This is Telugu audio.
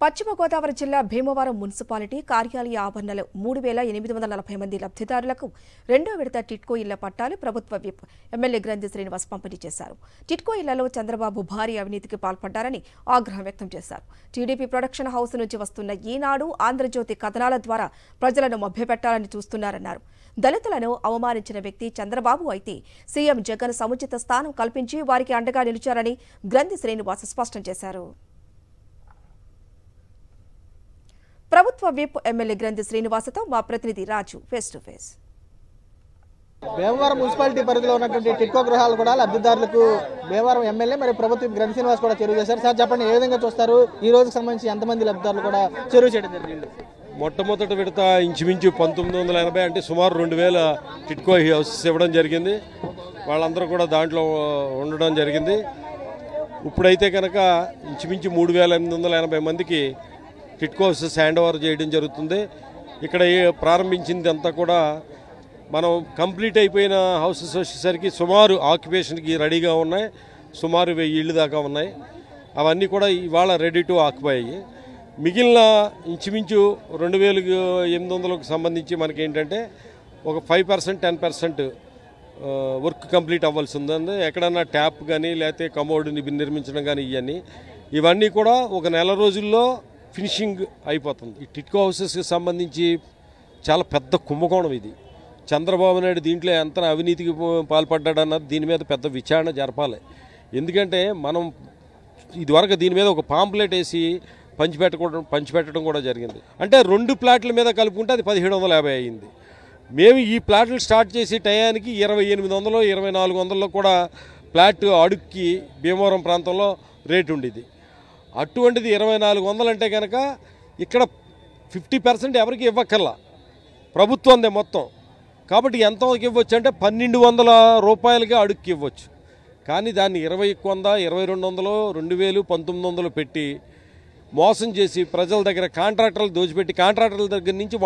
పశ్చిమ గోదావరి జిల్లా భీమవరం మున్సిపాలిటీ కార్యాలయ ఆవరణలో 3840 మంది లబ్ధిదారులకు రెండో విడత టిట్కో ఇళ్ల పట్టాలు ప్రభుత్వ విప్ ఎమ్మెల్యే గ్రంథి శ్రీనివాస్ పంపిణీ చేశారు. టిట్కో ఇళ్లలో చంద్రబాబు భారీ అవినీతికి పాల్పడ్డారని ఆగ్రహం వ్యక్తం చేశారు. టీడీపీ ప్రొడక్షన్ హౌస్ నుంచి వస్తున్న ఈనాడు ఆంధ్రజ్యోతి కథనాల ద్వారా ప్రజలను మభ్యపెట్టాలని చూస్తున్నారన్నారు. దళితులను అవమానించిన వ్యక్తి చంద్రబాబు అయితే సీఎం జగన్ సముచిత స్థానం కల్పించి వారికి అండగా నిలిచారని గ్రంథి శ్రీనివాస్ స్పష్టం చేశారు. ప్రభుత్వ విప్ ఎమ్మెల్యే గ్రంథి శ్రీనివాసతో మా ప్రతినిధి Raju face to face. Bhimavaram municipality పరిధిలో ఉన్నటువంటి టిట్కో గృహాలు కూడా లబ్ధిదారులకు భీమవరం ఎమ్మెల్యే మరియు ప్రభుత్వ గ్రంథి శ్రీనివాస్ కూడా చెరువు చేశారు. సార్ చెప్పండి, ఏ విధంగా చూస్తారు? ఈ రోజుకి సంబంధించి ఎంతమంది లబ్ధిదారులు కూడా చెరువు చేయడం జరిగింది? మొట్టమొదటి విడత ఇంచుమించు 1980 అంటే సుమారు 2000 టిట్కో హౌసెస్ ఇవ్వడం జరిగింది. వాళ్ళందరూ కూడా దాంట్లో ఉండడం జరిగింది. ఇప్పుడైతే కనుక ఇంచుమించు 3880 మందికి టిట్కో హౌసెస్ హ్యాండ్ ఓవర్ చేయడం జరుగుతుంది. ఇక్కడ ప్రారంభించింది అంతా కూడా మనం కంప్లీట్ అయిపోయిన హౌసెస్ వచ్చేసరికి సుమారు ఆక్యుపేషన్కి రెడీగా ఉన్నాయి. సుమారు 1000 ఇళ్ళు దాకా ఉన్నాయి. అవన్నీ కూడా ఇవాళ రెడీ టు ఆక్యుపై అయ్యి మిగిలిన ఇంచుమించు 2800కు సంబంధించి మనకి ఏంటంటే ఒక 5% 10% వర్క్ కంప్లీట్ అవ్వాల్సి ఉందండి. ఎక్కడన్నా ట్యాప్ కానీ లేకపోతే కమోడ్ని నిర్మించడం కానీ ఇవన్నీ కూడా ఒక నెల రోజుల్లో ఫినిషింగ్ అయిపోతుంది. ఈ టిట్కో హౌసెస్కి సంబంధించి చాలా పెద్ద కుంభకోణం ఇది. చంద్రబాబు నాయుడు దీంట్లో ఎంత అవినీతికి పాల్పడ్డాడన్నది దీని మీద పెద్ద విచారణ జరపాలి. ఎందుకంటే మనం ఇదివరకు దీని మీద ఒక పాంప్లెట్ వేసి పంచిపెట్టడం కూడా జరిగింది. అంటే 2 ప్లాట్ల మీద కలుపుకుంటే అది 1750 అయింది. మేము ఈ ప్లాట్లు స్టార్ట్ చేసి టయానికి 2800 2400 కూడా ప్లాట్ అడుక్కి భీమవరం ప్రాంతంలో రేటు ఉండేది. అటువంటిది 2400 అంటే కనుక ఇక్కడ 50% ఎవరికి ఇవ్వక్కర్లా, ప్రభుత్వందే మొత్తం. కాబట్టి ఎంతకి ఇవ్వచ్చు అంటే 1200 రూపాయలకి అడుక్కి ఇవ్వచ్చు. కానీ దాన్ని 2100 2200 2000 1900 పెట్టి మోసం చేసి ప్రజల దగ్గర కాంట్రాక్టర్లు దోచిపెట్టి కాంట్రాక్టర్ల దగ్గర నుంచి